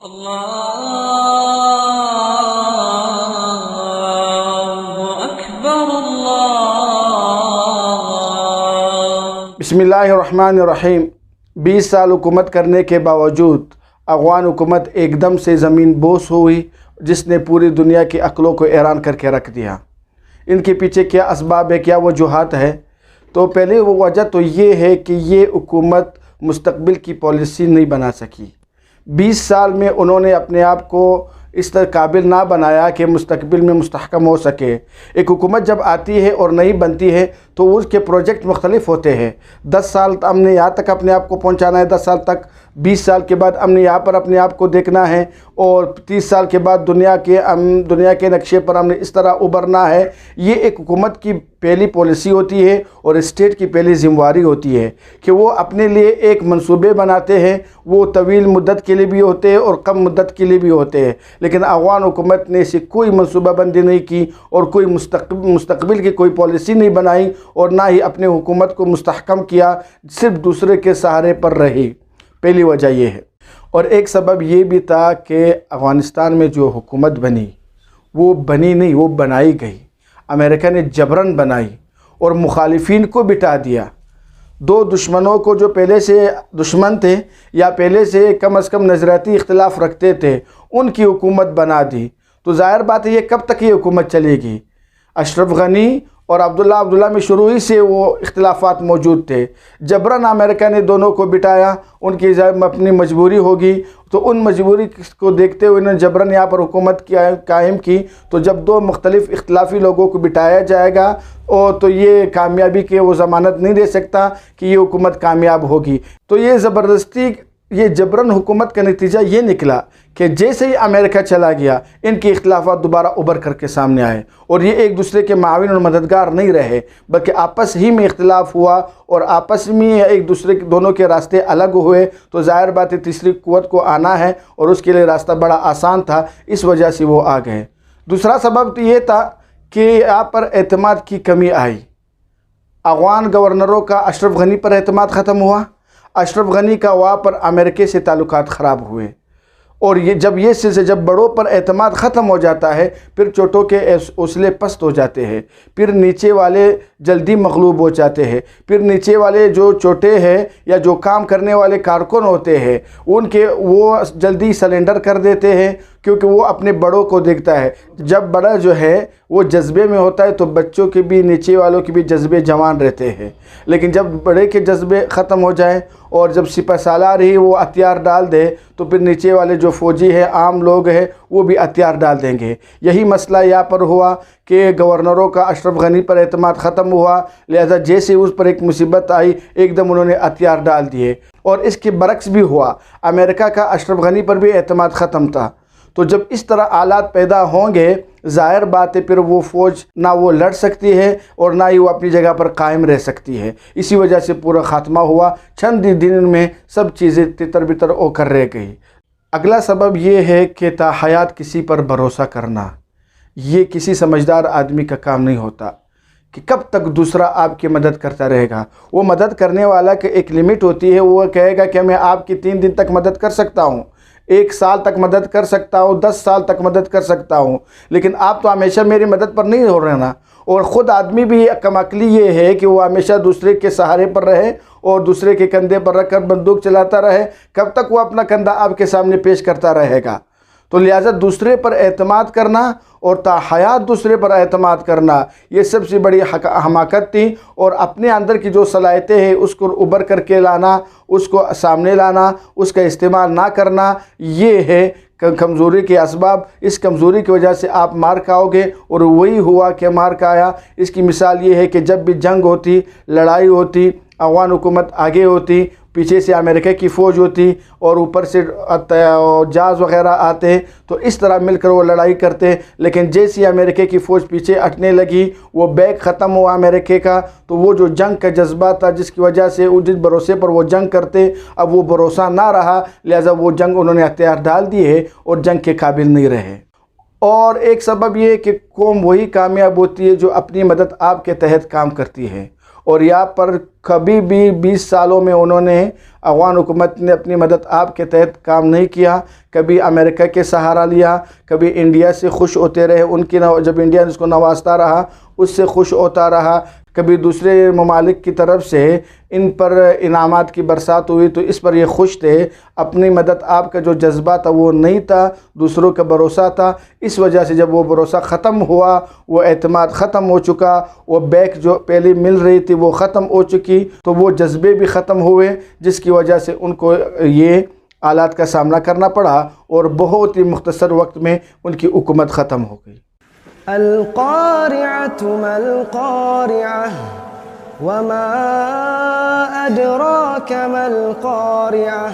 اللہ اکبر اللہ۔ بسم اللہ الرحمن الرحیم۔ 20 سال حکومت کرنے کے باوجود افغان حکومت ایک دم سے زمین بوس ہوئی، جس نے پوری دنیا کی عقلوں کو حیران کر کے رکھ دیا۔ ان کے پیچھے کیا اسباب ہے، کیا وجوہات ہے؟ تو پہلے وہ وجہ تو یہ ہے کہ یہ حکومت مستقبل کی پالیسی نہیں بنا سکی۔ 20 سال میں انہوں نے اپنے آپ کو اس طرح قابل نہ بنایا کہ مستقبل میں مستحکم ہو سکے۔ ایک حکومت جب آتی ہے اور نہیں بنتی ہے تو اس کے پروجیکٹ مختلف ہوتے ہیں۔ 10 سال ہم نے یہاں تک اپنے آپ کو پہنچانا ہے، 10 سال تک، 20 سال کے بعد ہم نے یہاں پر اپنے آپ کو دیکھنا ہے، اور 30 سال کے بعد دنیا کے نقشے پر ہم نے اس طرح ابھرنا ہے۔ یہ ایک حکومت کی پہلی پالیسی ہوتی ہے اور اسٹیٹ کی پہلی ذمہ داری ہوتی ہے کہ وہ اپنے لیے ایک منصوبے بناتے ہیں۔ وہ طویل مدت کے لیے بھی ہوتے ہیں اور کم مدت کے لیے بھی ہوتے ہیں، لیکن افغان حکومت نے اسے کوئی منصوبہ بندی نہیں کی اور کوئی مستقبل کی کوئی پالیسی نہیں بنائی، اور نہ ہی اپنے حکومت کو مستحکم کیا، صرف دوسرے کے سہارے پر رہی۔ پہلی وجہ یہ ہے۔ اور ایک سبب یہ بھی تھا کہ افغانستان میں جو حکومت بنی وہ بنی نہیں، وہ بنائی گئی۔ امریکہ نے جبراً بنائی اور مخالفین کو بٹھا دیا۔ دو دشمنوں کو جو پہلے سے دشمن تھے یا پہلے سے کم از کم نظریاتی اختلاف رکھتے تھے، ان کی حکومت بنا دی۔ تو ظاہر بات ہے یہ کب تک یہ حکومت چلے گی؟ اشرف غنی اور عبداللہ میں شروع ہی سے وہ اختلافات موجود تھے۔ جبراً امریکہ نے دونوں کو بٹھایا، ان کی اپنی مجبوری ہوگی، تو ان مجبوری کو دیکھتے ہوئے انہوں نے جبراً یہاں پر حکومت قائم کی۔ تو جب دو مختلف اختلافی لوگوں کو بٹھایا جائے گا اور تو یہ کامیابی کے وہ ضمانت نہیں دے سکتا کہ یہ حکومت کامیاب ہوگی۔ تو یہ زبردستی، یہ جبراً حکومت کا نتیجہ یہ نکلا کہ جیسے ہی امریکہ چلا گیا، ان کے اختلافات دوبارہ ابھر کر کے سامنے آئے، اور یہ ایک دوسرے کے معاون اور مددگار نہیں رہے، بلکہ آپس ہی میں اختلاف ہوا، اور آپس میں ایک دوسرے کے دونوں کے راستے الگ ہوئے۔ تو ظاہر بات ہے تیسری قوت کو آنا ہے، اور اس کے لیے راستہ بڑا آسان تھا، اس وجہ سے وہ آ گئے۔ دوسرا سبب تو یہ تھا کہ یہاں پر اعتماد کی کمی آئی۔ افغان گورنروں کا اشرف غنی پر اعتماد ختم ہوا۔ اشرف غنی کا وہاں پر امریکہ سے تعلقات خراب ہوئے، اور جب بڑوں پر اعتماد ختم ہو جاتا ہے، پھر چھوٹوں کے حوصلے پست ہو جاتے ہیں، پھر نیچے والے جلدی مغلوب ہو جاتے ہیں، پھر نیچے والے جو چھوٹے ہیں یا جو کام کرنے والے کارکن ہوتے ہیں وہ جلدی سرنڈر کر دیتے ہیں، کیونکہ وہ اپنے بڑوں کو دیکھتا ہے۔ جب بڑا جو ہے وہ جذبے میں ہوتا ہے تو بچوں کے بھی، نیچے والوں کے بھی جذبے جوان رہتے ہیں، لیکن جب بڑے کے جذبے ختم ہو جائیں اور جب سپہ سالار ہی وہ ہتھیار ڈال دے تو پھر نیچے والے جو فوجی ہیں، عام لوگ ہیں، وہ بھی ہتھیار ڈال دیں گے۔ یہی مسئلہ یہاں پر ہوا کہ گورنروں کا اشرف غنی پر اعتماد ختم ہوا، لہذا جیسے اس پر ایک مصیبت آئی ایک دم انہوں نے ہتھیار ڈال دیے، اور اس کے برعکس بھی ہوا۔ امریکہ کا اشرف غنی پر بھی اعتماد ختم تھا۔ تو جب اس طرح حالات پیدا ہوں گے، ظاہر بات ہے پھر وہ فوج نہ وہ لڑ سکتی ہے اور نہ ہی وہ اپنی جگہ پر قائم رہ سکتی ہے۔ اسی وجہ سے پورا خاتمہ ہوا، چند دن میں سب چیزیں تتر بتر ہو کر رہ گئی۔ اگلا سبب یہ ہے کہ تا حیات کسی پر بھروسہ کرنا، یہ کسی سمجھدار آدمی کا کام نہیں ہوتا کہ کب تک دوسرا آپ کی مدد کرتا رہے گا۔ وہ مدد کرنے والا کی ایک لمٹ ہوتی ہے، وہ کہے گا کہ میں آپ کی 3 دن تک مدد کر سکتا ہوں، 1 سال تک مدد کر سکتا ہوں، 10 سال تک مدد کر سکتا ہوں، لیکن آپ تو ہمیشہ میری مدد پر نہیں ہو رہنا۔ اور خود آدمی بھی کم عقلی یہ ہے کہ وہ ہمیشہ دوسرے کے سہارے پر رہے اور دوسرے کے کندھے پر رکھ کر بندوق چلاتا رہے، کب تک وہ اپنا کندھا آپ کے سامنے پیش کرتا رہے گا؟ تو لہٰذا دوسرے پر اعتماد کرنا اور تا حیات دوسرے پر اعتماد کرنا، یہ سب سے بڑی حماقت تھی، اور اپنے اندر کی جو صلاحیتیں ہیں اس کو ابھر کر کے لانا، اس کو سامنے لانا، اس کا استعمال نہ کرنا، یہ ہے کمزوری کے اسباب۔ اس کمزوری کی وجہ سے آپ مار کھاؤ گے، اور وہی ہوا کہ مار کھایا۔ اس کی مثال یہ ہے کہ جب بھی جنگ ہوتی، لڑائی ہوتی، افغان حکومت آگے ہوتی، پیچھے سے امریکہ کی فوج ہوتی، اور اوپر سے جہاز وغیرہ آتے، تو اس طرح مل کر وہ لڑائی کرتے، لیکن جیسی امریکہ کی فوج پیچھے ہٹنے لگی، وہ بیک ختم ہوا امریکہ کا، تو وہ جو جنگ کا جذبہ تھا جس کی وجہ سے جس بھروسے پر وہ جنگ کرتے، اب وہ بھروسہ نہ رہا، لہذا وہ جنگ انہوں نے ہتھیار ڈال دیے اور جنگ کے قابل نہیں رہے۔ اور ایک سبب یہ کہ قوم وہی کامیاب ہوتی ہے جو اپنی مدد آپ کے تحت کام کرتی ہے، اور یہاں پر کبھی بھی 20 سالوں میں انہوں نے افغان حکومت نے اپنی مدد آپ کے تحت کام نہیں کیا. کبھی امریکہ کے سہارا لیا, کبھی انڈیا سے خوش ہوتے رہے, ان کی جب انڈیا اس کو نوازتا رہا اس سے خوش ہوتا رہا, کبھی دوسرے ممالک کی طرف سے ان پر انعامات کی برسات ہوئی تو اس پر یہ خوش تھے. اپنی مدد آپ کا جو جذبہ تھا وہ نہیں تھا, دوسروں کا بھروسہ تھا. اس وجہ سے جب وہ بھروسہ ختم ہوا, وہ اعتماد ختم ہو چکا, وہ بیک جو پہلے مل رہی تھی وہ ختم ہو چکی, تو وہ جذبے بھی ختم ہوئے, جس کی وجہ سے ان کو یہ حالات کا سامنا کرنا پڑا اور بہت ہی مختصر وقت میں ان کی حکومت ختم ہو گئی. القارعة ما القارعة وما أدراك ما القارعة